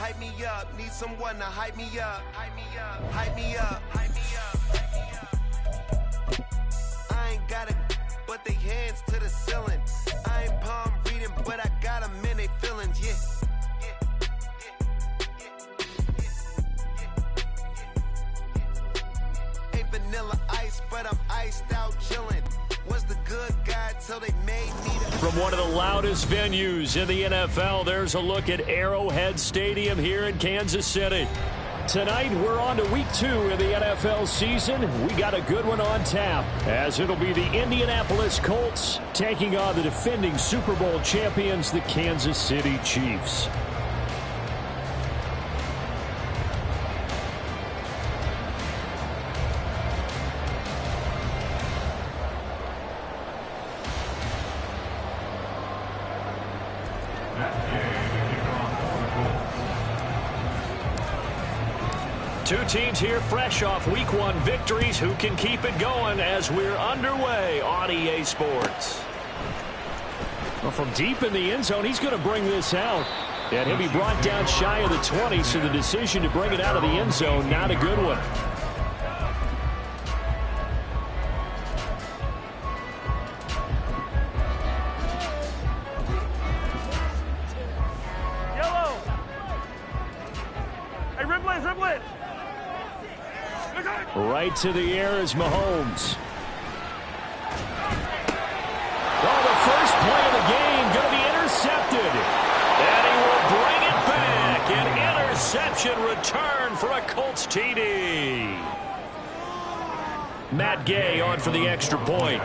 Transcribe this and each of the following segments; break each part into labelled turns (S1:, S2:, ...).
S1: hype me up. Need someone to hype me up. Hype me up. Hype me up. Hype me up. I ain't got it, but they hands to the ceiling. I ain't palm reading, but I got them in they feelings, yeah. Vanilla ice, but I'm iced out chillin'. Was the good guy till they made me the...
S2: From one of the loudest venues in the NFL, there's a look at Arrowhead Stadium here in Kansas City. Tonight, we're on to week 2 in the NFL season. We got a good one on tap, as it'll be the Indianapolis Colts taking on the defending Super Bowl champions, the Kansas City Chiefs. Two teams here fresh off Week 1 victories. Who can keep it going as we're underway on EA Sports? Well, from deep in the end zone, he's going to bring this out. And he'll be brought down shy of the 20, so the decision to bring it out of the end zone, not a good one.
S3: Yellow! Hey, riblet, riblet!
S2: Right to the air is Mahomes. Oh, the first play of the game going to be intercepted. And he will bring it back. An interception return for a Colts TD. Matt Gay on for the extra point.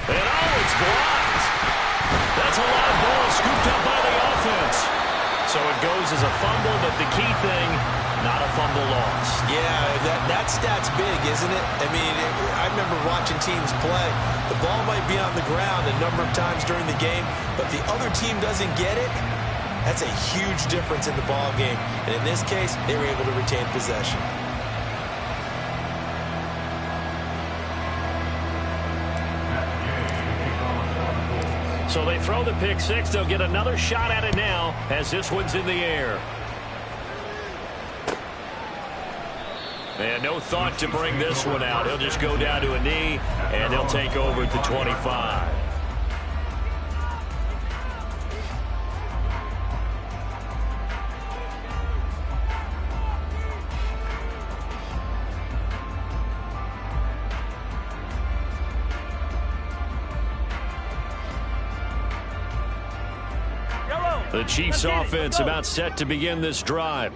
S2: And oh, it's blocked. That's a lot of balls scooped up by the offense. So it goes as a fumble, but the key thing, not a fumble loss.
S4: Yeah, that stat's big, isn't it? I mean, I remember watching teams play. The ball might be on the ground a number of times during the game, but the other team doesn't get it. That's a huge difference in the ball game. And in this case, they were able to retain possession.
S2: So they throw the pick six. They'll get another shot at it now as this one's in the air. And no thought to bring this one out. He'll just go down to a knee, and they'll take over at the 25. The Chiefs offense about set to begin this drive.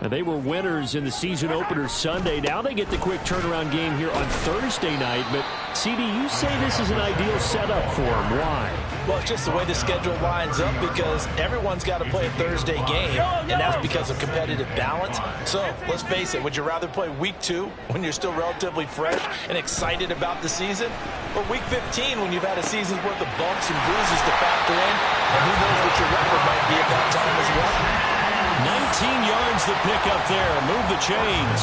S2: And they were winners in the season opener Sunday. Now they get the quick turnaround game here on Thursday night. But, CD, you say this is an ideal setup for them. Why?
S4: Well, it's just the way the schedule lines up because everyone's got to play a Thursday game, and that's because of competitive balance. So, let's face it, would you rather play Week 2 when you're still relatively fresh and excited about the season? Or Week 15 when you've had a season's worth of bumps and bruises to factor in, and who knows what your record might be at that time as well?
S2: 19 yards the pick up there. Move the chains.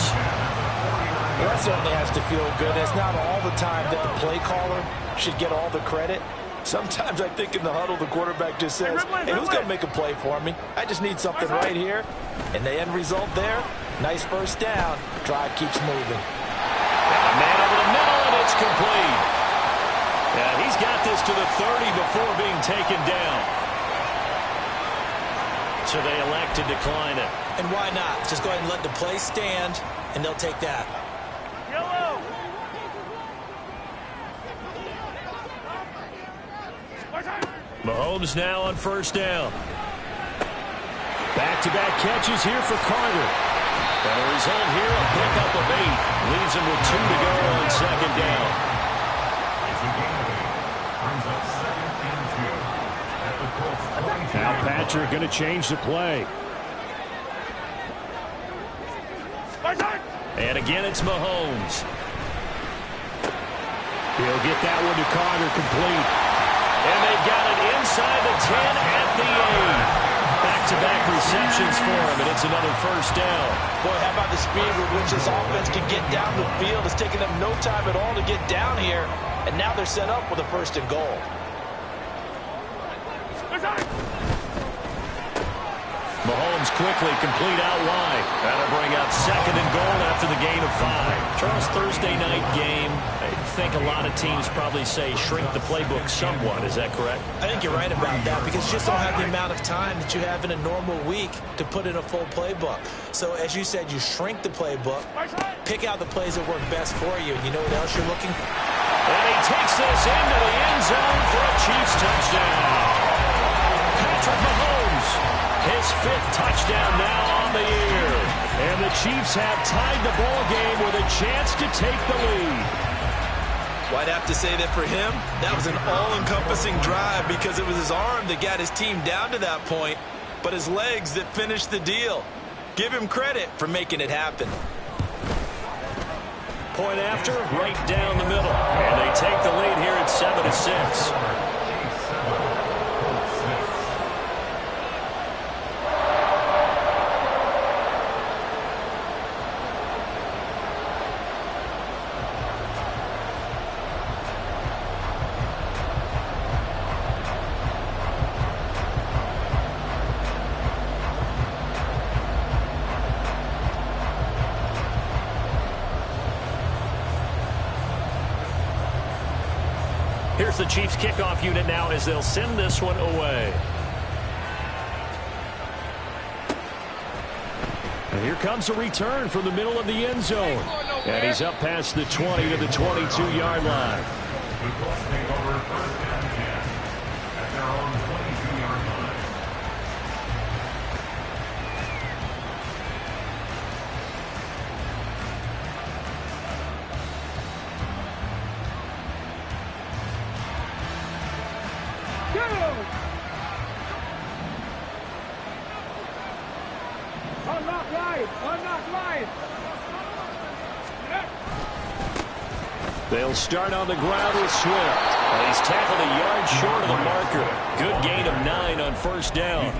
S4: Well, that certainly has to feel good. It's not all the time that the play caller should get all the credit. Sometimes I think in the huddle the quarterback just says, hey, who's going to make a play for me? I just need something right here. And the end result there, nice first down. Drive keeps moving.
S2: And a man over the middle, and it's complete. Yeah, he's got this to the 30 before being taken down. So they elect to decline it.
S4: And why not? Just go ahead and let the play stand, and they'll take that.
S3: Yellow!
S2: Mahomes now on first down. Back-to-back catches here for Carter. And a result here, a pickup of 8. Leaves him with 2 to go on second down. Now Patrick going to change the play. And again, it's Mahomes. He'll get that one to Carter complete. And they've got it inside the 10 at the 8. Back-to-back receptions for him, and it's another first down.
S4: Boy, how about the speed with which this offense can get down the field? It's taken them no time at all to get down here, and now they're set up with a first and goal.
S2: Mahomes quickly complete out wide. That'll bring up 2nd and goal after the gain of 5.
S4: Charles, Thursday night game, I think a lot of teams probably say shrink the playbook somewhat. Is that correct? I think you're right about that because you just don't have the amount of time that you have in a normal week to put in a full playbook. So as you said, you shrink the playbook, pick out the plays that work best for you, and you know what else you're looking for?
S2: And he takes this into the end zone for a Chiefs touchdown. Patrick Mahomes, his 5th touchdown now on the year. And the Chiefs have tied the ball game with a chance to take the lead.
S5: Well, I'd have to say that for him, that was an all-encompassing drive because it was his arm that got his team down to that point, but his legs that finished the deal. Give him credit for making it happen.
S2: Point after, right down the middle. And they take the lead here at 7-6. Here's the Chiefs kickoff unit now as they'll send this one away. And here comes a return from the middle of the end zone. And he's up past the 20 to the 22-yard line. They'll start on the ground with Swift. And he's tackled a yard short of the marker. Good gain of 9 on 1st down.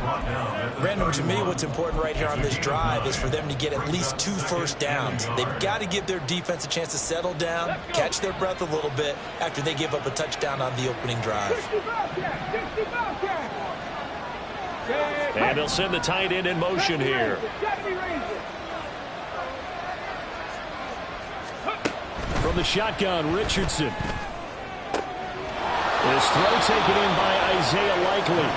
S4: Brandon, to me, what's important right here on this drive is for them to get at least 2 first downs. They've got to give their defense a chance to settle down, catch their breath a little bit after they give up a touchdown on the opening drive.
S2: And they'll send the tight end in motion here. From the shotgun, Richardson. His throw taken in by Isaiah Likely.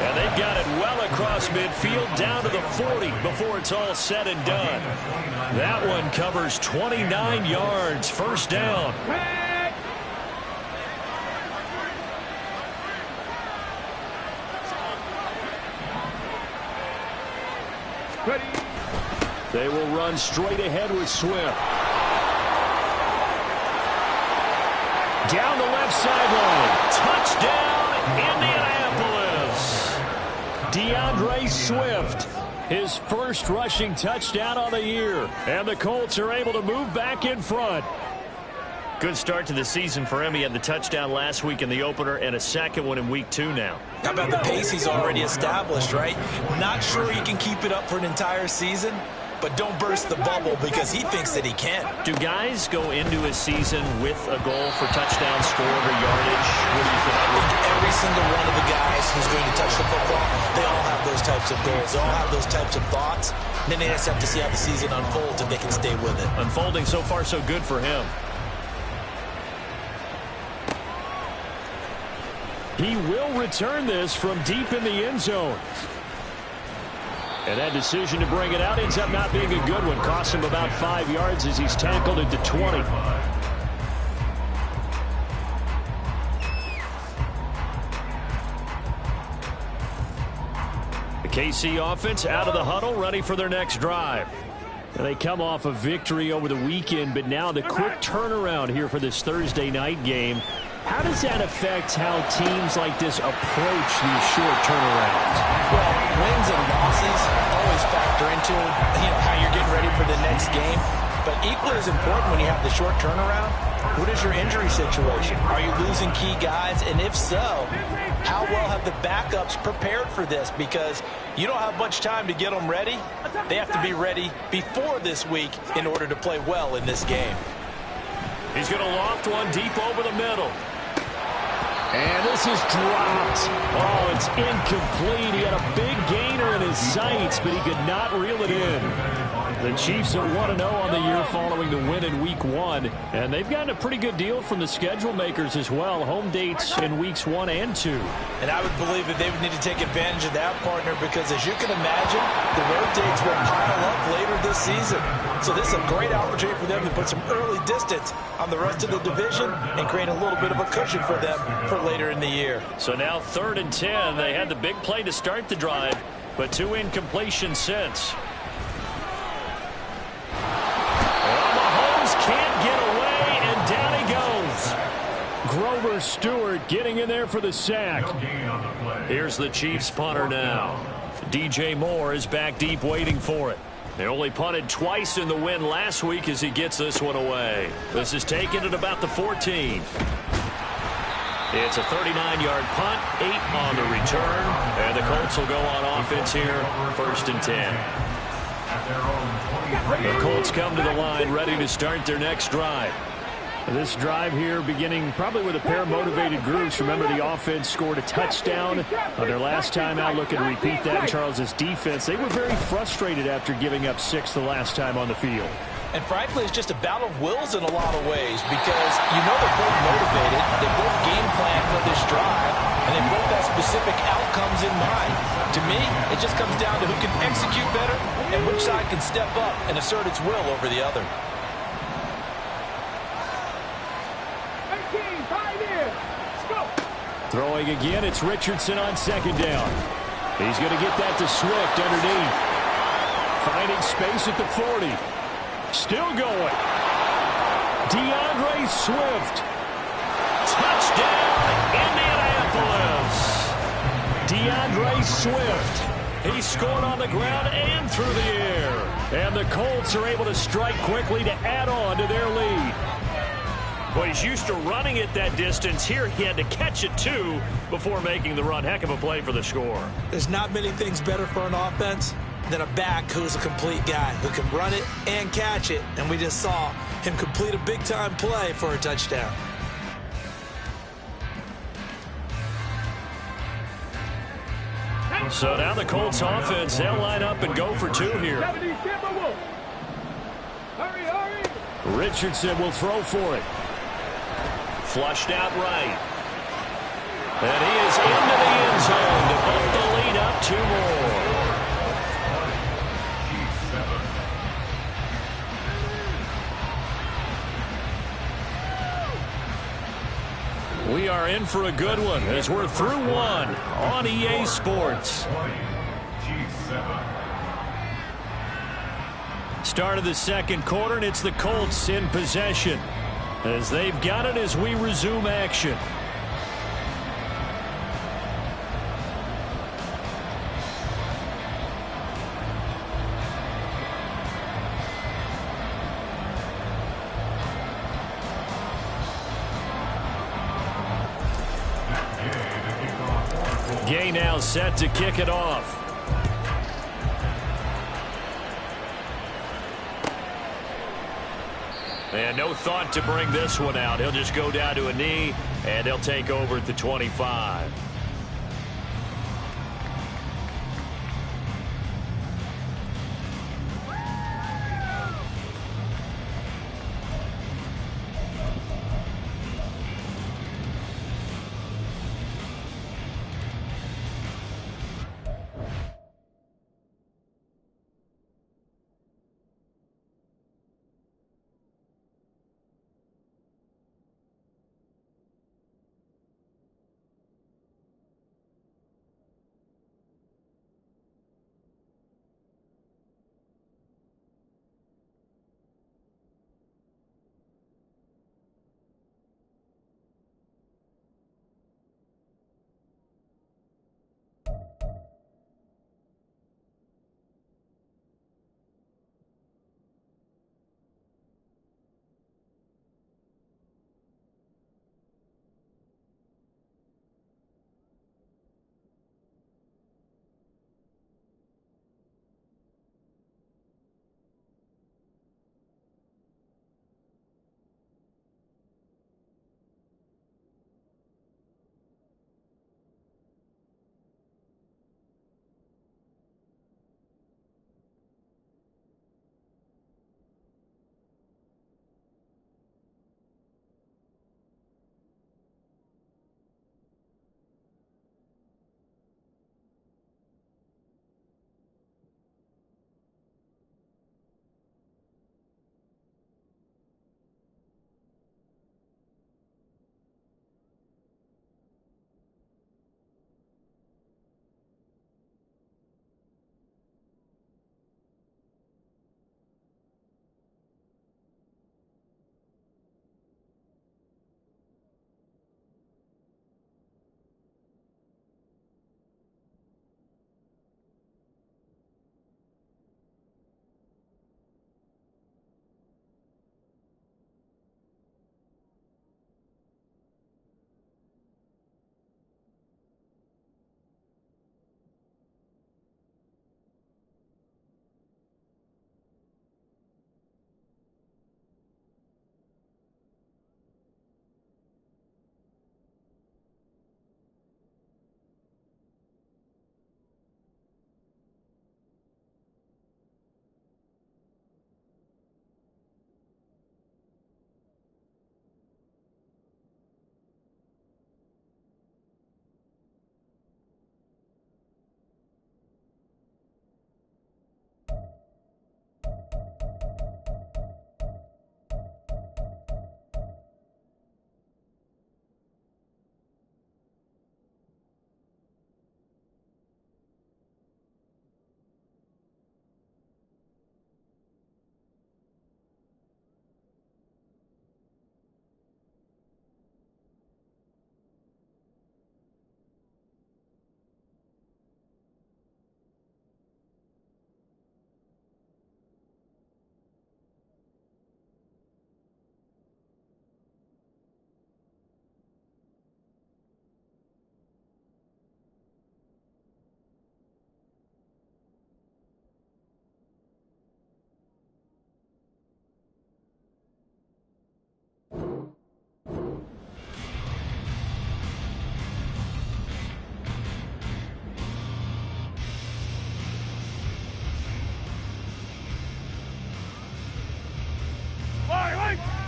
S2: And they've got it well across midfield down to the 40 before it's all said and done. That one covers 29 yards. 1st down. They will run straight ahead with Swift. Down the left sideline. Touchdown, Indianapolis. DeAndre Swift, his 1st rushing touchdown on the year. And the Colts are able to move back in front. Good start to the season for him. He had the touchdown last week in the opener and a 2nd one in week 2 now.
S4: How about the pace he's already established, right? Not sure he can keep it up for an entire season, but don't burst the bubble because he thinks that he can.
S2: Do guys go into a season with a goal for touchdown scored or yardage? What do you think?
S4: I think every single one of the guys who's going to touch the football, they all have those types of goals. They all have those types of thoughts. And then they just have to see how the season unfolds if they can stay with it.
S2: Unfolding so far so good for him. He will return this from deep in the end zone. And that decision to bring it out ends up not being a good one. Cost him about 5 yards as he's tackled at the 20. The KC offense out of the huddle, ready for their next drive. And they come off a victory over the weekend, but now the quick turnaround here for this Thursday night game. How does that affect how teams like this approach these short turnarounds?
S4: Well, wins and losses always factor into how you're getting ready for the next game. But equally as important when you have the short turnaround, what is your injury situation? Are you losing key guys? And if so, how well have the backups prepared for this? Because you don't have much time to get them ready. They have to be ready before this week in order to play well in this game.
S2: He's going to loft one deep over the middle. And this is dropped. Oh, it's incomplete. He had a big gainer in his sights, but he could not reel it in. The Chiefs are 1-0 on the year following the win in Week 1. And they've gotten a pretty good deal from the schedule makers as well. Home dates in Weeks 1 and 2.
S4: And I would believe that they would need to take advantage of that, partner, because as you can imagine, the road dates will pile up later this season. So this is a great opportunity for them to put some early distance on the rest of the division and create a little bit of a cushion for them for later in the year.
S2: So now 3rd and 10. They had the big play to start the drive, but 2 incompletions since. Can't get away, and down he goes. Grover Stewart getting in there for the sack. Here's the Chiefs punter now. DJ Moore is back deep waiting for it. They only punted twice in the win last week as he gets this one away. This is taken at about the 14. It's a 39-yard punt, 8 on the return, and the Colts will go on offense here, 1st and 10. The Colts come to the line ready to start their next drive. This drive here beginning probably with a pair of motivated groups. Remember, the offense scored a touchdown on their last time out. Looking to repeat that in Charles' defense. They were very frustrated after giving up 6 the last time on the field.
S4: And frankly, it's just a battle of wills in a lot of ways because you know they're both motivated, they both game plan for this drive, and they both have specific outcomes in mind. To me, it just comes down to who can execute better and which side can step up and assert its will over the other.
S2: Throwing again, it's Richardson on 2nd down. He's going to get that to Swift underneath. Finding space at the 40. Still going. DeAndre Swift. Touchdown, Indianapolis. DeAndre Swift. He scored on the ground and through the air. And the Colts are able to strike quickly to add on to their lead. Well, he's used to running it that distance. Here he had to catch it, too, before making the run. Heck of a play for the score.
S4: There's not many things better for an offense than a back who's a complete guy who can run it and catch it. And we just saw him complete a big-time play for a touchdown.
S2: So now the Colts offense, they'll line up and go for 2 here. Richardson will throw for it. Flushed out right. And he is into the end zone to bump the lead up 2 more. We are in for a good one as we're through 1 on EA Sports. Start of the 2nd quarter, and it's the Colts in possession as they've got it as we resume action. Gay now set to kick it off. And no thought to bring this one out. He'll just go down to a knee, and they'll take over at the 25.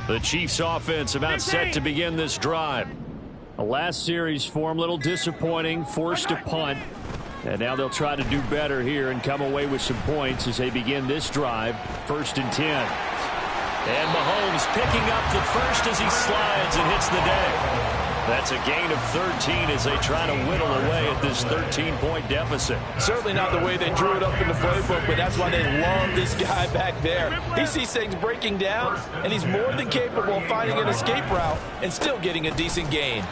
S2: The Chiefs offense about set to begin this drive. The last series for them, a little disappointing, forced a punt. And now they'll try to do better here and come away with some points as they begin this drive, 1st and 10. And Mahomes picking up the first as he slides and hits the deck. That's a gain of 13 as they try to whittle away at this 13-point deficit.
S4: Certainly not the way they drew it up in the playbook, but that's why they love this guy back there. He sees things breaking down, and he's more than capable of finding an escape route and still getting a decent gain.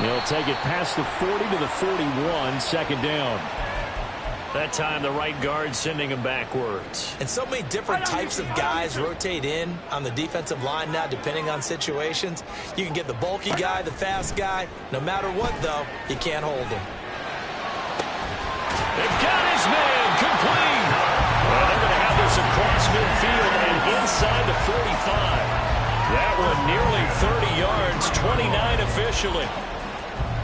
S2: He'll take it past the 40 to the 41, 2nd down. That time the right guard sending him backwards.
S4: And so many different types of guys rotate in on the defensive line now depending on situations. You can get the bulky guy, the fast guy. No matter what, though, you can't hold him.
S2: They've got his man complete. And they're going to have this across midfield and inside the 45. That one nearly 30 yards, 29 officially.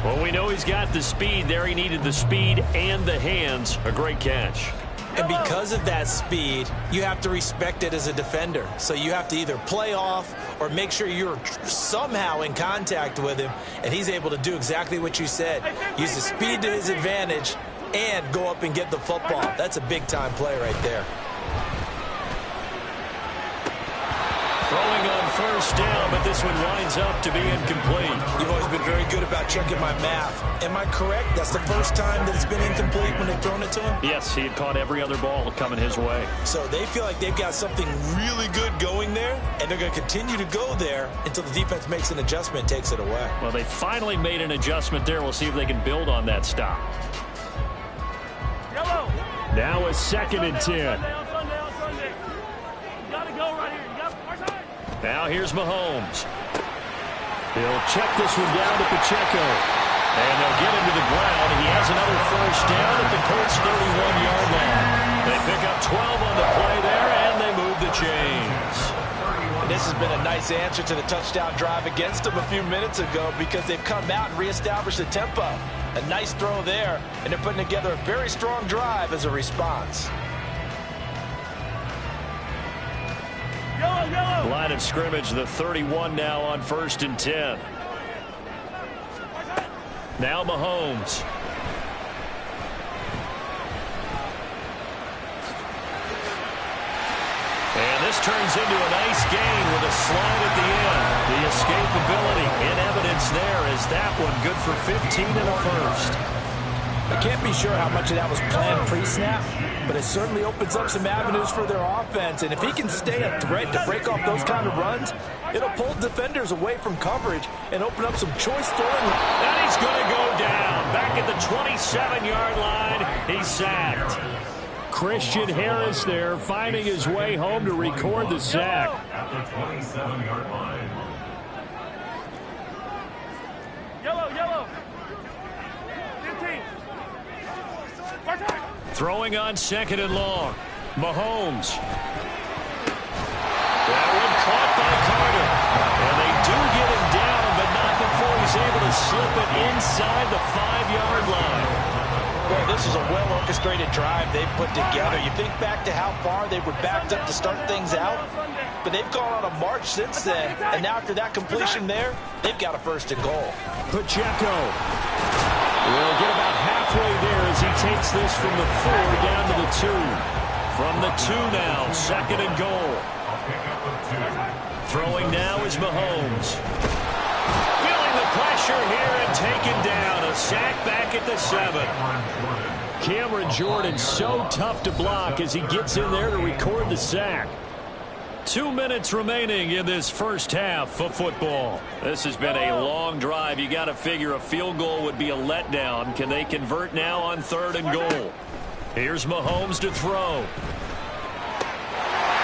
S2: Well, we know he's got the speed there. He needed the speed and the hands. A great catch.
S4: And because of that speed, you have to respect it as a defender. So you have to either play off or make sure you're somehow in contact with him. And he's able to do exactly what you said. Use the speed to his advantage and go up and get the football. That's a big-time play right there.
S2: Throwing on 1st down, but this one winds up to be incomplete.
S4: You've always been very good about checking my math. Am I correct? That's the first time that it's been incomplete when they've thrown it to him?
S2: Yes, he had caught every other ball coming his way.
S4: So they feel like they've got something really good going there, and they're going to continue to go there until the defense makes an adjustment and takes it away.
S2: Well, they finally made an adjustment there. We'll see if they can build on that stop.
S3: Yellow.
S2: Now a 2nd and 10.
S3: Sunday. You got to go right here.
S2: Now here's Mahomes. He'll check this one down to Pacheco. And they'll get him to the ground. He has another 1st down at the Colts' 31-yard line. They pick up 12 on the play there, and they move the chains.
S4: And this has been a nice answer to the touchdown drive against them a few minutes ago because they've come out and reestablished the tempo. A nice throw there, and they're putting together a very strong drive as a response.
S3: Yellow.
S2: Line of scrimmage, the 31 now on 1st and 10. Now Mahomes. And this turns into a nice gain with a slide at the end. The escapability in evidence there is that one good for 15 and a 1st.
S4: I can't be sure how much of that was planned pre-snap, but it certainly opens up some avenues for their offense. And if he can stay a threat to break off those kind of runs, it'll pull defenders away from coverage and open up some choice throwing.
S2: And he's going to go down. Back at the 27-yard line, he's sacked. Christian Harris there finding his way home to record the sack.
S6: At the 27-yard line.
S3: Yellow. 15.
S2: Throwing on 2nd and long. Mahomes. That one caught by Carter. And they do get him down, but not before he's able to slip it inside the 5-yard line.
S4: Boy, this is a well-orchestrated drive they've put together. You think back to how far they were backed up to start things out, but they've gone on a march since then, and now after that completion there, they've got a 1st and goal.
S2: Pacheco will get about halfway there as he takes this from the 4 down to the 2. From the 2 now, 2nd and goal. Throwing now is Mahomes. Feeling the pressure here and taken down. A sack back at the 7. Cameron Jordan so tough to block as he gets in there to record the sack. 2 minutes remaining in this first half of football. This has been a long drive. You got to figure a field goal would be a letdown. Can they convert now on 3rd and goal? Here's Mahomes to throw.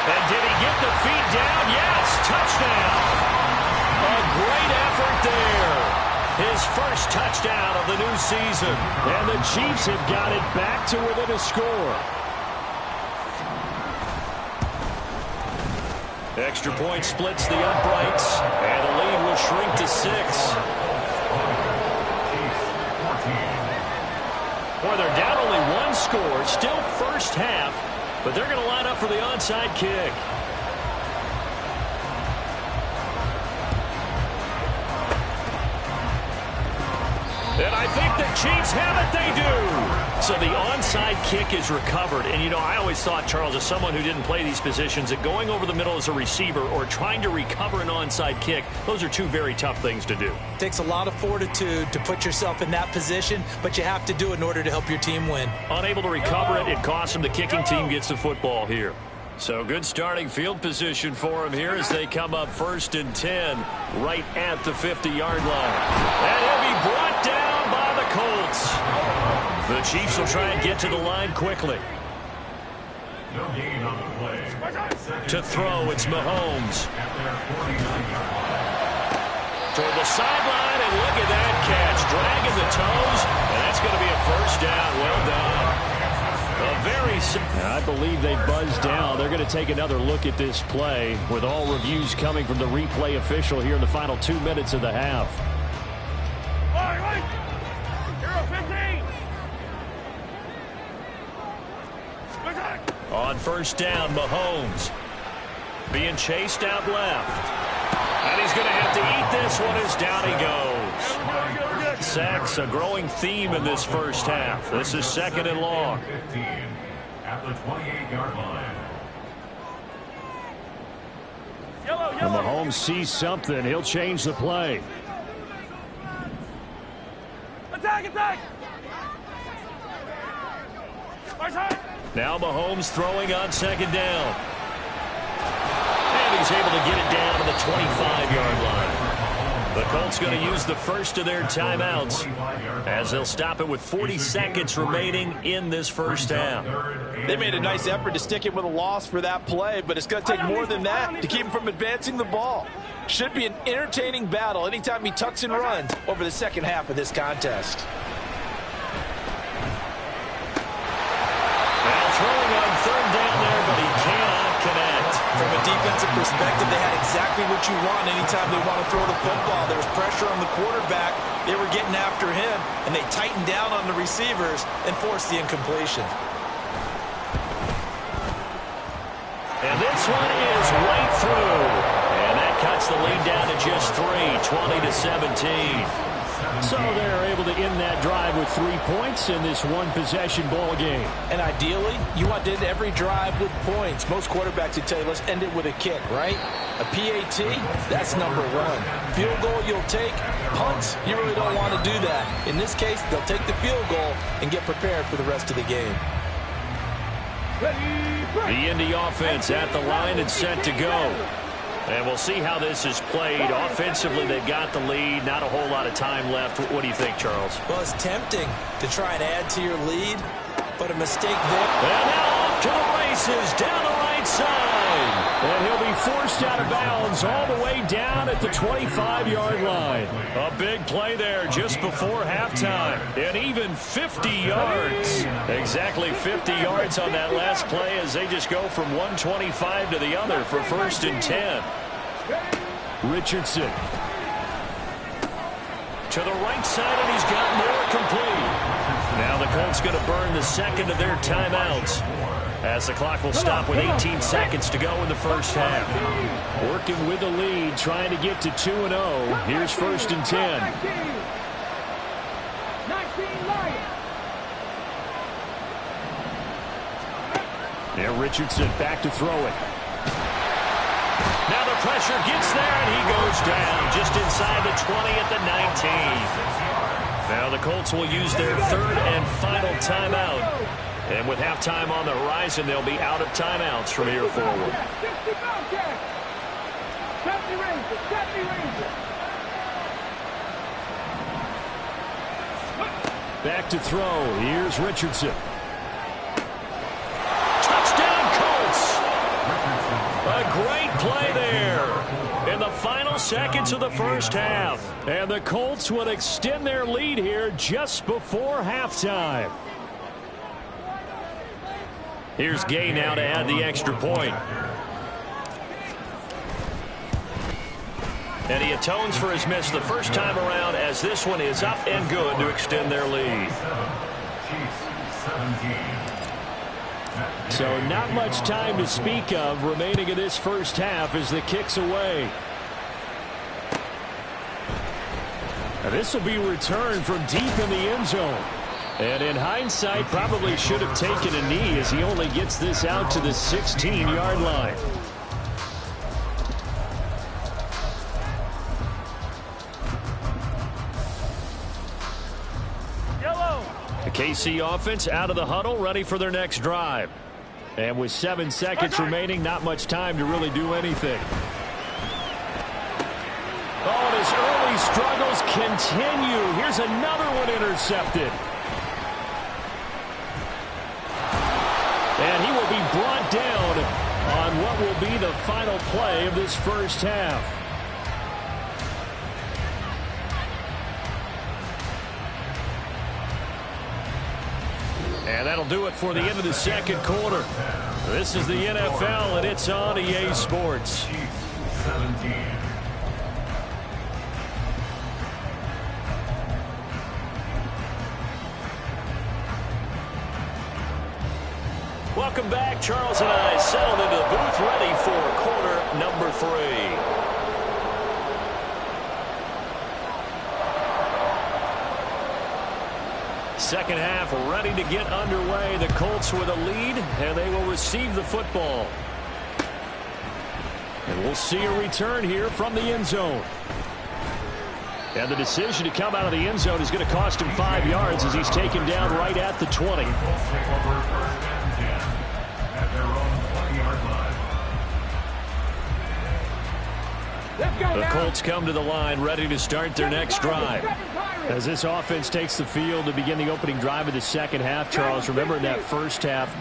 S2: And did he get the feet down? Yes, touchdown. A great effort there. His first touchdown of the new season. And the Chiefs have got it back to within a score. Extra point splits the uprights, and the lead will shrink to 6. Boy, they're down only 1 score, still first half, but they're going to line up for the onside kick. And I think the Chiefs have it. They do. So the onside kick is recovered. And, you know, I always thought, Charles, as someone who didn't play these positions, that going over the middle as a receiver or trying to recover an onside kick, those are two very tough things to do.
S4: It takes a lot of fortitude to put yourself in that position, but you have to do it in order to help your team win.
S2: Unable to recover it, it costs them. The kicking team gets the football here. So good starting field position for them here as they come up 1st and 10 right at the 50-yard line. And he'll be brought down by the Colts. The Chiefs will try and get to the line quickly.
S6: No gain on the play.
S2: To throw, it's Mahomes. Toward the sideline, and look at that catch. Dragging the toes, and that's going to be a first down. Well done. I believe they buzzed down. They're going to take another look at this play with all reviews coming from the replay official here in the final 2 minutes of the half.
S3: Right. Hero 15.
S2: On first down, Mahomes being chased out left. And he's going to have to eat this one as down he goes. Sacks, a growing theme in this first half. This is 2nd and long.
S6: 15 at the 28-yard line.
S2: When Mahomes sees something, he'll change the play.
S3: Attack!
S2: Now Mahomes throwing on 2nd down. And he's able to get it down to the 25-yard line. The Colts going to use the first of their timeouts as they'll stop it with 40 seconds remaining in this first half.
S5: They made a nice effort to stick him with a loss for that play, but it's going to take more than that to keep him from advancing the ball. Should be an entertaining battle anytime he tucks and runs over the second half of this contest.
S2: Now throwing on 3rd down there, but he cannot connect.
S5: From a defensive perspective, they had exactly what you want anytime they want to throw the football. There was pressure on the quarterback. They were getting after him, and they tightened down on the receivers and forced the incompletion.
S2: And this one is right through. And that cuts the lead down to just 3, 20-17. So they're able to end that drive with 3 points in this one-possession ball game.
S4: And ideally, you want to end every drive with points. Most quarterbacks would tell you, let's end it with a kick, right? A PAT, that's number 1. Field goal you'll take. Punts, you really don't want to do that. In this case, they'll take the field goal and get prepared for the rest of the game.
S2: The Indy offense at the line and set to go. And we'll see how this is played. Offensively, they've got the lead. Not a whole lot of time left. What do you think, Charles?
S4: Well, it's tempting to try and add to your lead, but a mistake there.
S2: And now off to the races down the right side. And he'll be forced out of bounds all the way down at the 25-yard line. A big play there just before halftime. And even 50 yards. Exactly 50 yards on that last play as they just go from 125 to the other for 1st and 10. Richardson. To the right side, and he's got more complete. Now the Colts going to burn the second of their timeouts as the clock will stop with 18 seconds to go in the first half. Working with the lead, trying to get to 2-0. Here's 1st and 10. Yeah, Richardson back to throw it. Now the pressure gets there, and he goes down just inside the 20 at the 19. Now the Colts will use their 3rd and final timeout. And with halftime on the horizon, they'll be out of timeouts from here forward. Back to throw. Here's Richardson. Touchdown, Colts! A great play there in the final seconds of the first half. And the Colts would extend their lead here just before halftime. Here's Gay now to add the extra point. And he atones for his miss the first time around as this one is up and good to extend their lead. So not much time to speak of remaining in this first half as the kick's away. This will be returned from deep in the end zone. And in hindsight, probably should have taken a knee as he only gets this out to the 16-yard line. The KC offense out of the huddle, ready for their next drive. And with 7 seconds remaining, not much time to really do anything. Oh, and his early struggles continue. Here's another one intercepted. And he will be brought down on what will be the final play of this first half. And that'll do it for the end of the second quarter. This is the NFL, and it's on EA Sports.
S6: 17.
S2: Welcome back. Charles and I settled into the booth, ready for quarter number 3. Second half ready to get underway. The Colts with a lead, and they will receive the football. And we'll see a return here from the end zone. And the decision to come out of the end zone is going to cost him 5 yards as he's taken down right at the 20. The Colts come to the line ready to start their next drive. As this offense takes the field to begin the opening drive of the second half, Charles, remember in that first half,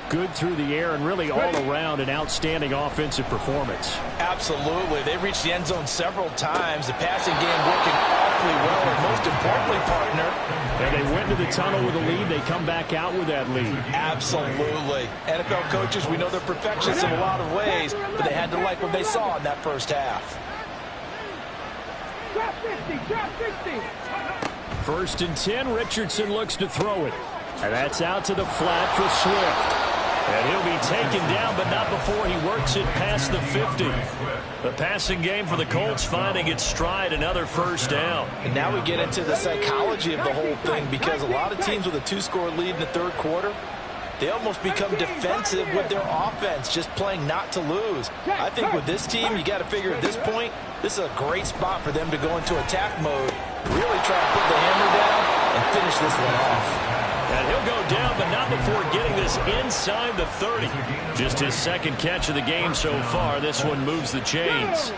S2: good through the air and really all around an outstanding offensive performance.
S4: Absolutely. They reached the end zone several times. The passing game working awfully well, and most importantly, partner.
S2: And they went to the tunnel with a lead. They come back out with that lead.
S4: Absolutely. NFL coaches, we know they're perfectionists in a lot of ways, but they had to like what they saw in that first half.
S3: Drop 50, drop 50.
S2: First and 10, Richardson looks to throw it. And that's out to the flat for Swift. And he'll be taken down, but not before he works it past the 50. The passing game for the Colts finding its stride, another first down.
S4: And now we get into the psychology of the whole thing, because a lot of teams with a 2-score lead in the third quarter, they almost become defensive with their offense, just playing not to lose. I think with this team, you got to figure at this point, this is a great spot for them to go into attack mode, really try to put the hammer down and finish this one off.
S2: And he'll go down, but not before getting this inside the 30. Just his second catch of the game so far. This one moves the chains.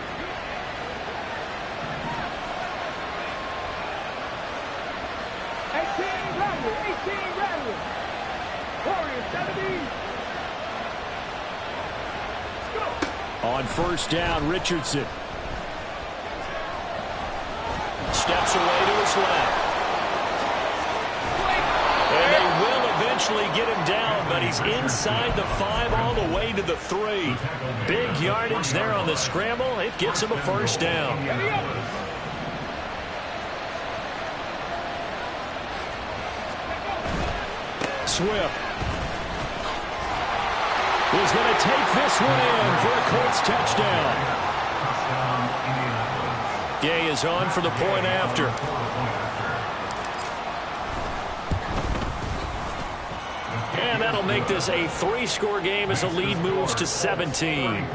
S2: On first down, Richardson steps away to his left. And they will eventually get him down, but he's inside the 5 all the way to the 3. Big yardage there on the scramble. It gets him a first down. Swift is going to take this one in for a Colts touchdown. Gay is on for the point after. And that'll make this a 3-score game as the lead moves to 17.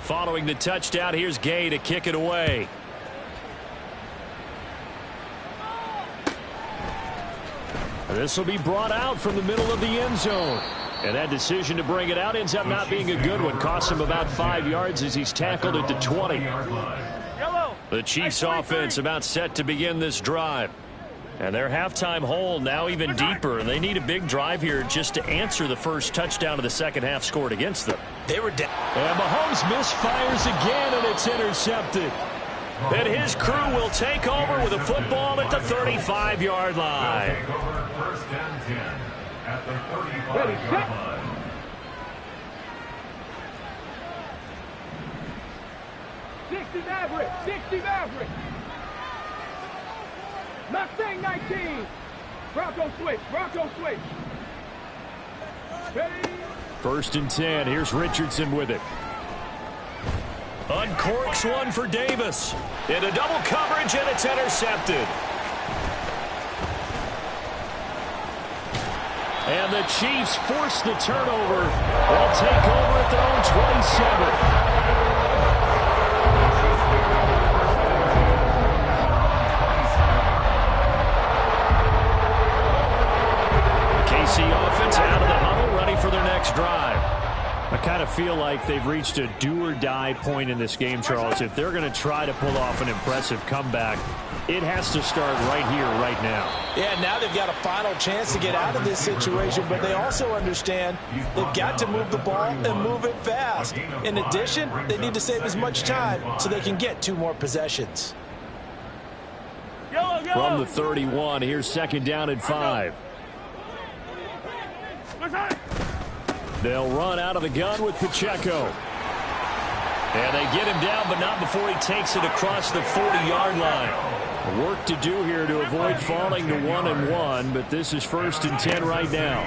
S2: Following the touchdown, here's Gay to kick it away. This will be brought out from the middle of the end zone. And that decision to bring it out ends up not being a good one. Costs him about 5 yards as he's tackled at the 20. The Chiefs offense about set to begin this drive. And their halftime hole now even deeper. And they need a big drive here just to answer the first touchdown of the second half scored against them.
S4: They were down.
S2: And Mahomes misfires again, and it's intercepted. And his crew will take over with a football at the 35-yard line.
S6: First and 10 at the 35-yard line.
S3: Sixty Maverick. Mustang 19. Bronco switch.
S2: First and 10. Here's Richardson with it. Uncorks one for Davis. Into double coverage, and it's intercepted. And the Chiefs force the turnover. They'll take over at their own 27. KC offense out of the huddle, ready for their next drive. I kind of feel like they've reached a do-or-die point in this game, Charles. If they're going to try to pull off an impressive comeback, it has to start right here, right now.
S4: Yeah, now they've got a final chance to get out of this situation, but they also understand they've got to move the ball and move it fast. In addition, they need to save as much time so they can get 2 more possessions.
S2: From the 31, here's second down and 5. They'll run out of the gun with Pacheco. And they get him down, but not before he takes it across the 40-yard line. Work to do here to avoid falling to 1-1, but this is 1st and 10 right now.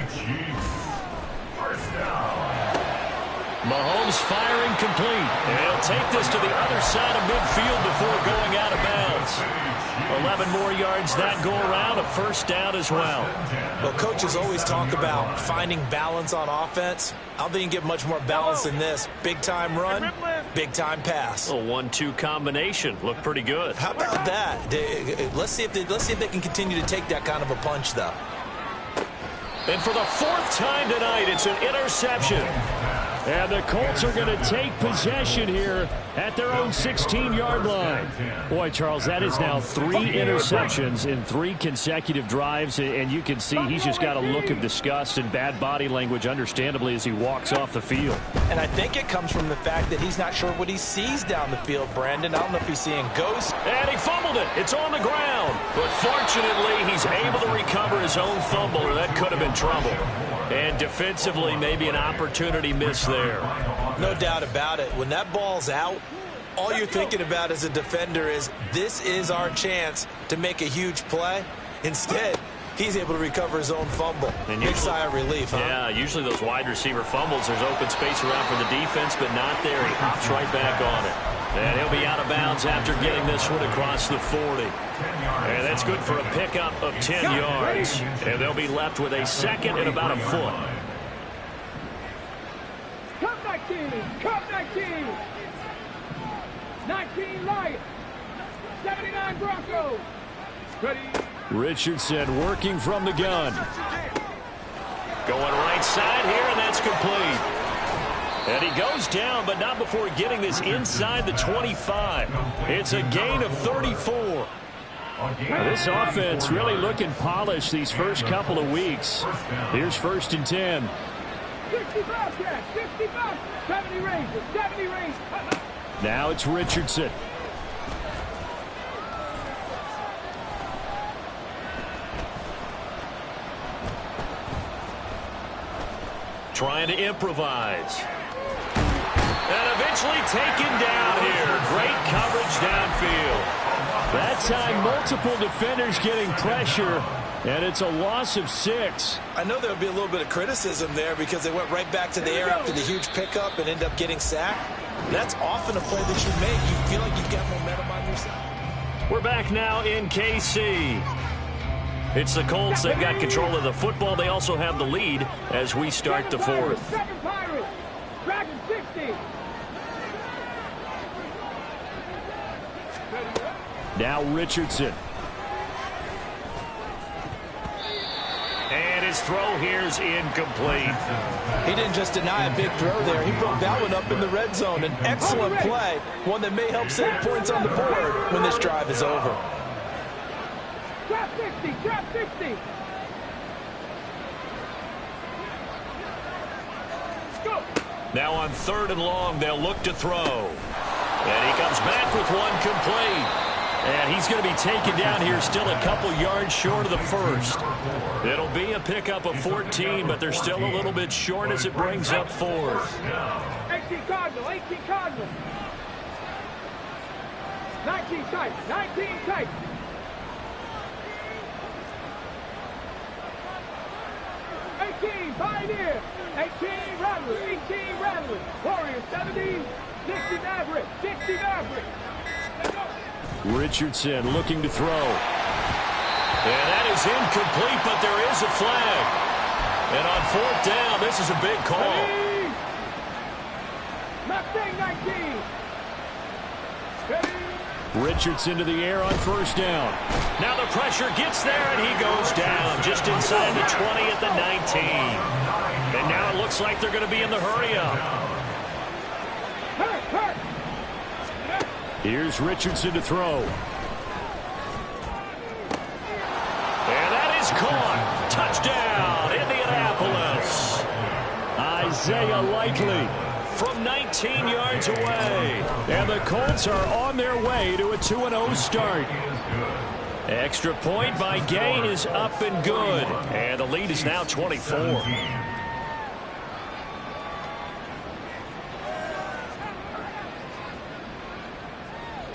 S2: Mahomes firing complete. And he'll take this to the other side of midfield before going out of bounds. 11 more yards that go around, a first down as well.
S4: Well, coaches always talk about finding balance on offense. I don't think you can get much more balance than this. Big-time run, big-time pass.
S2: A 1-2 combination. Looked pretty good.
S4: How about that? Let's see if they can continue to take that kind of a punch, though.
S2: And for the 4th time tonight, it's an interception. And the Colts are going to take possession here at their own 16-yard line. Boy, Charles, that is now 3 interceptions in 3 consecutive drives, and you can see he's just got a look of disgust and bad body language, understandably, as he walks off the field.
S4: And I think it comes from the fact that he's not sure what he sees down the field, Brandon. I don't know if he's seeing ghosts.
S2: And he fumbled it. It's on the ground. But fortunately, he's able to recover his own fumble, or that could have been trouble. And defensively, maybe an opportunity missed there.
S4: No doubt about it. When that ball's out, all you're thinking about as a defender is, this is our chance to make a huge play. Instead, he's able to recover his own fumble. And big sigh of relief, huh?
S2: Yeah, usually those wide receiver fumbles, there's open space around for the defense, but not there. He hops right back on it. And he'll be out of bounds after getting this one across the 40. And that's good for a pickup of 10 yards. And they'll be left with a 2nd and about a foot.
S3: Come 19, come 19. 19 Lions, 79 Broncos. Ready.
S2: Richardson working from the gun. Going right side here, and that's complete. And he goes down, but not before getting this inside the 25. It's a gain of 34. This offense really looking polished these first couple of weeks. Here's 1st and 10.
S3: 65, 65, 70 ranges, 70 ranges.
S2: Now it's Richardson. Trying to improvise. And eventually taken down here. Great coverage downfield. That time, multiple defenders getting pressure, and it's a loss of 6.
S4: I know there'll be a little bit of criticism there because they went right back to the air after the huge pickup and end up getting sacked. That's often a play that you make. You feel like you've got momentum on your side.
S2: We're back now in KC. It's the Colts. They've got control of the football. They also have the lead as we start the 4th.
S3: Second Pirates, Dragon 60.
S2: Now Richardson. And his throw here's incomplete.
S4: He didn't just deny a big throw there. He broke that one up in the red zone. An excellent play. One that may help save points on the board when this drive is over.
S3: Trap 60, trap 60. Go.
S2: Now on 3rd and long, they'll look to throw. And he comes back with one complete. And he's going to be taken down here still a couple yards short of the 1st. It'll be a pickup of 14, but they're still a little bit short as it brings up 4th.
S3: 18 Cardinal, 18 Cardinal. 19 tight, 19 tight. 18 Pioneer, 18 Rattler, 18 Rattler. Warriors 70, 60 Maverick. 60 Maverick. Let's go.
S2: Richardson looking to throw. And that is incomplete, but there is a flag. And on 4th down, this is a big call.
S3: Mustang 19. Ready.
S2: Richardson to the air on 1st down. Now the pressure gets there, and he goes down just inside the 20 at the 19. And now it looks like they're going to be in the hurry-up.
S3: Hurt.
S2: Here's Richardson to throw. And that is caught. Touchdown, Indianapolis. Isaiah Likely from 19 yards away. And the Colts are on their way to a 2-0 start. Extra point by Gay is up and good. And the lead is now 24.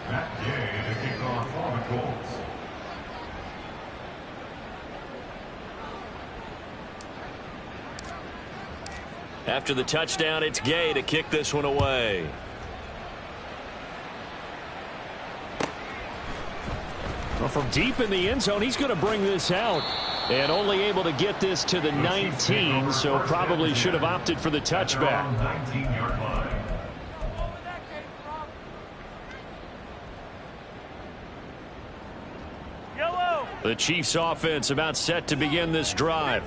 S6: Matt Gay to kick off for the Colts.
S2: After the touchdown, it's Gay to kick this one away. Well, from deep in the end zone, he's going to bring this out. And only able to get this to the 19, so probably should have opted for the touchback.
S6: 19-yard line.
S2: The Chiefs offense about set to begin this drive.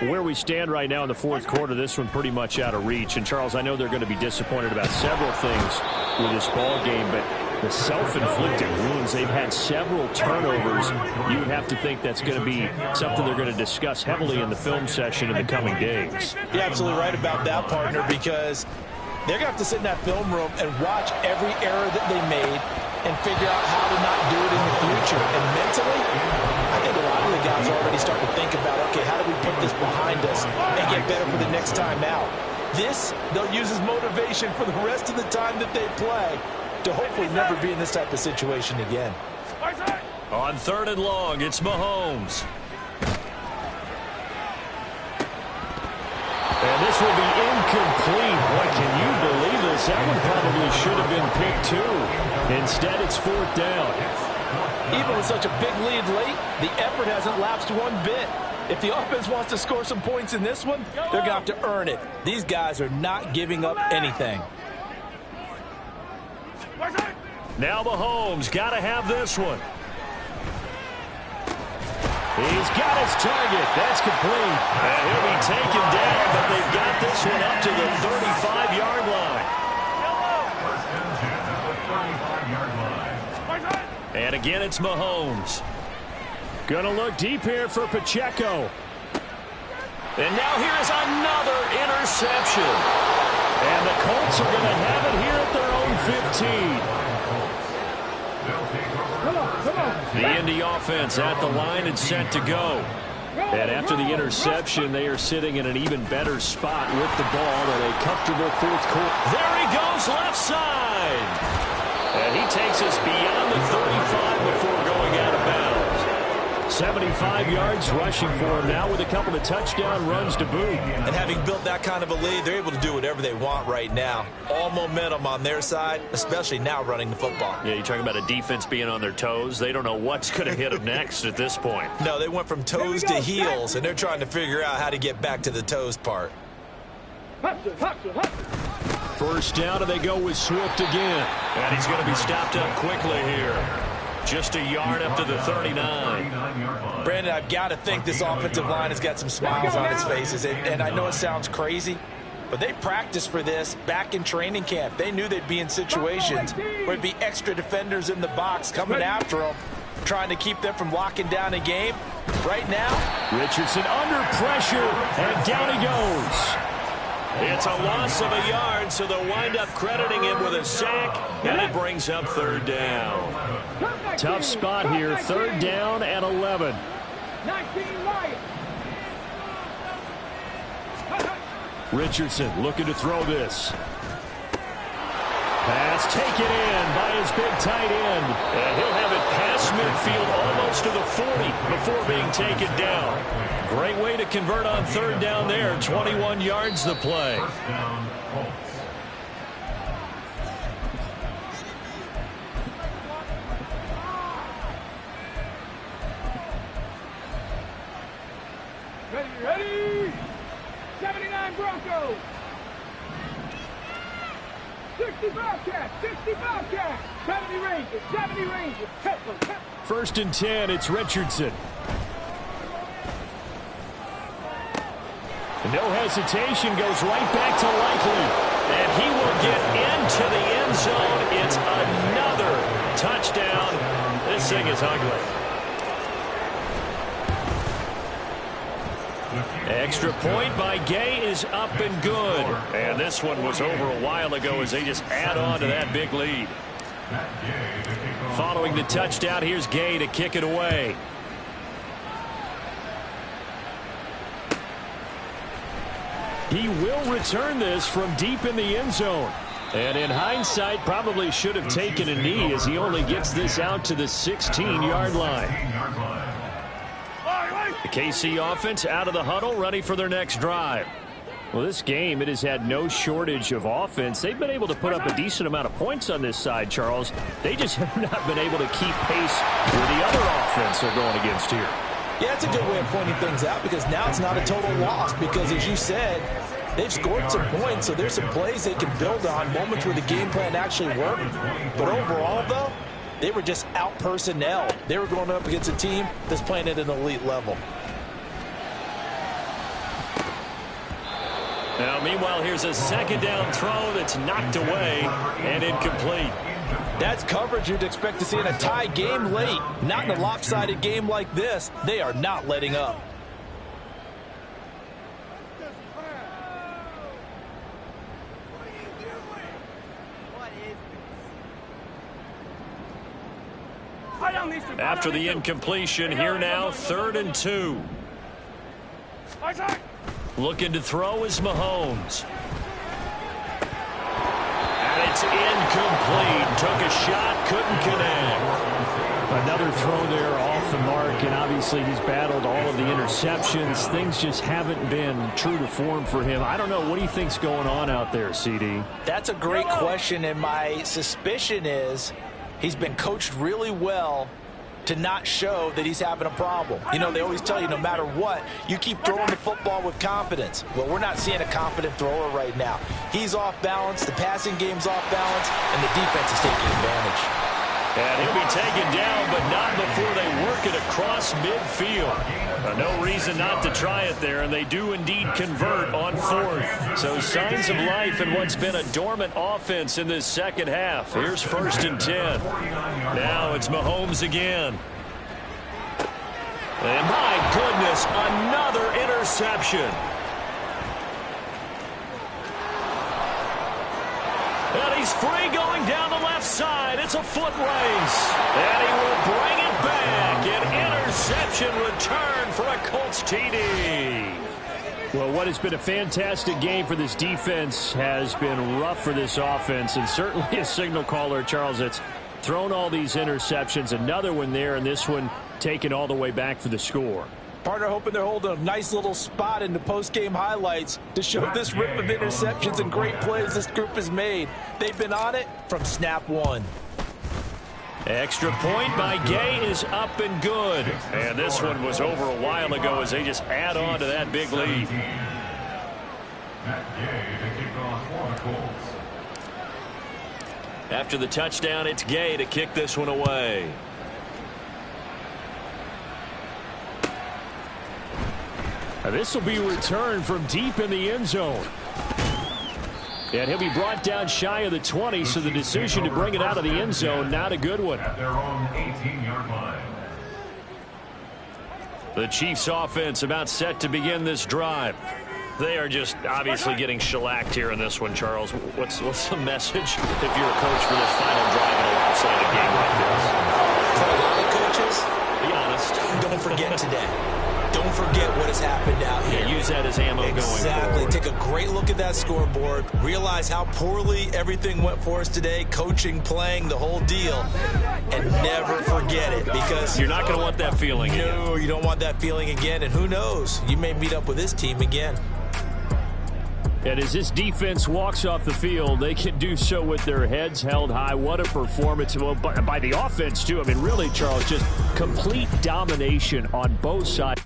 S2: Where we stand right now in the 4th quarter, this one pretty much out of reach. And Charles, I know they're going to be disappointed about several things with this ball game, but the self-inflicted wounds, they've had several turnovers. You would have to think that's going to be something they're going to discuss heavily in the film session in the coming days.
S4: You're absolutely right about that, partner, because they're going to have to sit in that film room and watch every error that they made and figure out how to not do it in the future. And mentally, I think a lot of the guys are already starting to think about, okay, how do we put this behind us and get better for the next time out? This, they'll use as motivation for the rest of the time that they play to hopefully never be in this type of situation again.
S2: On 3rd and long, it's Mahomes. And this will be incomplete. Boy, can you believe this? That one probably should have been picked too. Instead, it's 4th down.
S4: Even with such a big lead late, the effort hasn't lapsed one bit. If the offense wants to score some points in this one, they're going to have to earn it. These guys are not giving up anything.
S2: Now Mahomes got to have this one. He's got his target. That's complete. And he'll be taken down, but they've got this one up to the 35-yard line.
S6: First and 10 at the 35-yard line.
S2: And again, it's Mahomes. Gonna look deep here for Pacheco. And now here is another interception. And the Colts are going to have it here at their own 15. The Indy offense at the line and set to go. And after the interception, they are sitting in an even better spot with the ball in a comfortable 4th quarter. There he goes, left side. And he takes us beyond the 35 before going out of bounds. 75 yards rushing for him now with a couple of touchdown runs to boot.
S5: And having built that kind of a lead, they're able to do whatever they want right now. All momentum on their side, especially now running the football.
S2: Yeah, you're talking about a defense being on their toes. They don't know what's going to hit them next at this point.
S5: No, they went from toes to heels, and they're trying to figure out how to get back to the toes part.
S2: First down, and they go with Swift again. And he's going to be stopped up quickly here. Just a yard up to the 39.
S4: Brandon, I've got to think this offensive line has got some smiles on its faces. And I know it sounds crazy, but they practiced for this back in training camp. They knew they'd be in situations where it'd be extra defenders in the box coming after them, trying to keep them from locking down a game. Right now,
S2: Richardson under pressure, and down he goes. It's a loss of a yard, so they'll wind up crediting him with a sack, and it brings up 3rd down. Tough spot here, 3rd down and 11.
S3: 19 Lions.
S2: Richardson looking to throw this. Pass taken in by his big tight end. And he'll have it past midfield almost to the 40 before being taken down. Great way to convert on 3rd down there. 21 yards the play.
S3: Ready. 79 Broncos. 60 Bobcats. 60 Bobcats. 70 Rangers. 70 Rangers.
S2: First and 10, it's Richardson. No hesitation, goes right back to Likely. And he will get into the end zone. It's another touchdown. This thing is ugly. Extra point by Gay is up and good. And this one was over a while ago as they just add on to that big lead. Following the touchdown, here's Gay to kick it away. He will return this from deep in the end zone. And in hindsight, probably should have taken a knee as he only gets this out to the 16-yard line. The KC offense out of the huddle, ready for their next drive. Well, this game, it has had no shortage of offense. They've been able to put up a decent amount of points on this side, Charles. They just have not been able to keep pace with the other offense they're going against here.
S4: Yeah, it's a good way of pointing things out because now it's not a total loss because, as you said, they've scored some points, so there's some plays they can build on, moments where the game plan actually worked. But overall, though, they were just out-personnel. They were going up against a team that's playing at an elite level.
S2: Now, meanwhile, here's a second down throw that's knocked away and incomplete.
S4: That's coverage you'd expect to see in a tie game late. Not in a lopsided game like this. They are not letting up.
S2: After the incompletion, here now, 3rd and 2. Looking to throw is Mahomes. And it's incomplete. Took a shot, couldn't connect. Another throw there off the mark, and obviously he's battled all of the interceptions. Things just haven't been true to form for him. I don't know. What do you think's going on out there, CD?
S4: That's a great question, and my suspicion is he's been coached really well to not show that he's having a problem. You know, they always tell you no matter what, you keep throwing the football with confidence. Well, we're not seeing a confident thrower right now. He's off balance, the passing game's off balance, and the defense is taking advantage.
S2: And he'll be taken down, but not before they work it across midfield. No reason not to try it there, and they do indeed convert on 4th. So signs of life in what's been a dormant offense in this second half. Here's 1st and 10. Now it's Mahomes again. And my goodness, another interception. And he's free going down the left side. It's a foot race. And he will bring it back. An interception return for a Colts TD. Well, what has been a fantastic game for this defense has been rough for this offense. And certainly a signal caller, Charles, that's thrown all these interceptions. Another one there, and this one taken all the way back for the score.
S4: Partner hoping they're holding a nice little spot in the post-game highlights to show this rip of interceptions and great plays this group has made. They've been on it from snap one.
S2: Extra point by Gay is up and good. And this one was over a while ago as they just add on to that big lead. After the touchdown, it's Gay to kick this one away. This will be returned from deep in the end zone. And he'll be brought down shy of the 20, so the decision to bring it out of the end zone, not a good one.
S6: At their own 18-yard line.
S2: The Chiefs offense about set to begin this drive. They are just obviously getting shellacked here in this one, Charles. What's the message if you're a coach for this final drive in a lopsided game like this?
S4: For a lot of coaches,
S2: be honest.
S4: Don't forget today. Don't forget what has happened out here.
S2: Yeah, use that as ammo going forward.
S4: Exactly. Take a great look at that scoreboard. Realize how poorly everything went for us today. Coaching, playing, the whole deal. And never forget it, because
S2: you're not going to want that feeling again.
S4: No, you don't want that feeling again. And who knows? You may meet up with this team again.
S2: And as this defense walks off the field, they can do so with their heads held high. What a performance by the offense, too. I mean, really, Charles, just complete domination on both sides.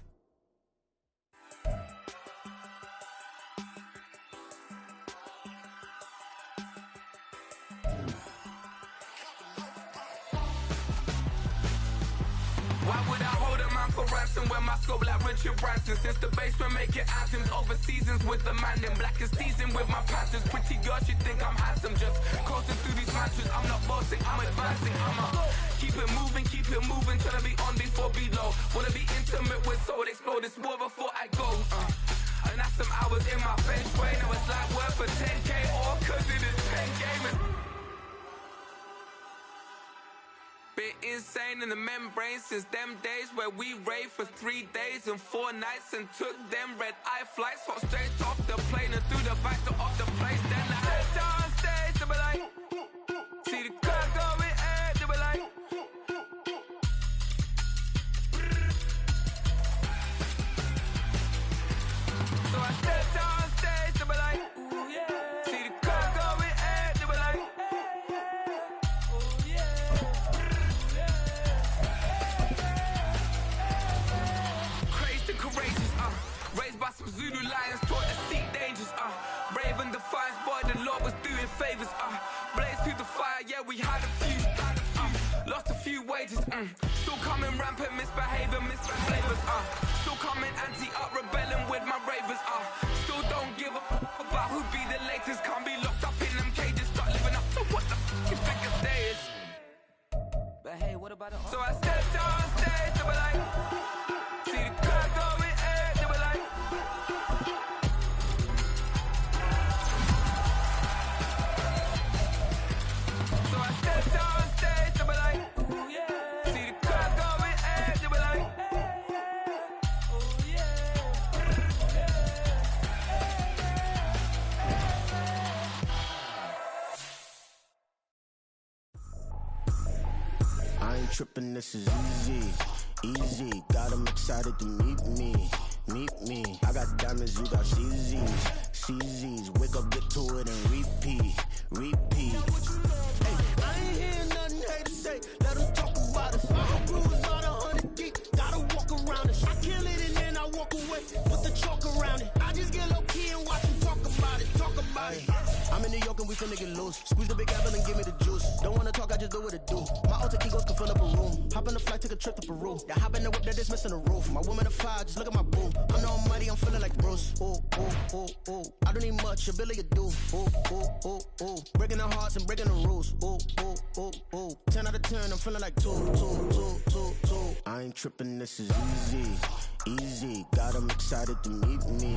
S7: on my scope like Richard Branson. Since the basement making anthems over seasons with the man. Then black is seasoned with my Panthers. Pretty girls, you think I'm handsome. Just coasting through these mantras. I'm not bossing, I'm advancing. Keep it moving. Tryna be on before below. Wanna be intimate with soul. Explore this war before I go. And that's some hours in my bench way. Now it's like work for 10K. All cause it is 10 gamers. Been insane in the membrane since them days where we raved for 3 days and 4 nights and took them red-eye flights. Hot straight off the plane and through the back door of the place. Then I head on stage, they be like, see the crowd going ahead, they be like, so I stepped on stage, they be like, ooh yeah. See the crowd going ahead, they be like, ooh yeah. Crazed and courageous, raised by some Zulu lions, taught to seek dangers, brave and defiant, boy, the Lord was doing favors, blaze through the fire, yeah, we had a few, lost a few wages, still coming rampant, misbehaving, misbehavers, still coming anti-up, rebelling with my ravers, still don't give a about who be the latest, can't be locked up in them cages, start living up to what the you think a day is. But hey, what about it? So I stepped on stage, they were like, see the crowd going ahead, they were like, so I stepped on stage, they were like, ooh yeah. See the crowd going ahead, they were like, ooh yeah.
S8: I ain't tripping, this is easy. Got 'em excited to meet me. I got diamonds, you got CZs. Wake up, get to it, and repeat. Hey, I ain't hear nothing haters say. Let 'em talk about us. My crew is about 100 deep. Gotta walk around it. I kill it and then I walk away with the chalk around it. I just get low key and watch them talk about it. I'm in New York and we finna get loose. Squeeze the big apple and give me the juice. Don't wanna talk, I just do what it do. My alter egos can fill up a room. Hop in the flight, take a trip to Peru. Yeah, hop in the whip that is missing the roof. My woman a fire, just look at my boo. I'm the almighty, I'm feeling like Bruce. Ooh. I don't need much, ability to do. Ooh. Breaking the hearts and breaking the rules. Ooh. 10 out of 10, I'm feeling like 2. I ain't tripping, this is easy. Got 'em excited to meet me.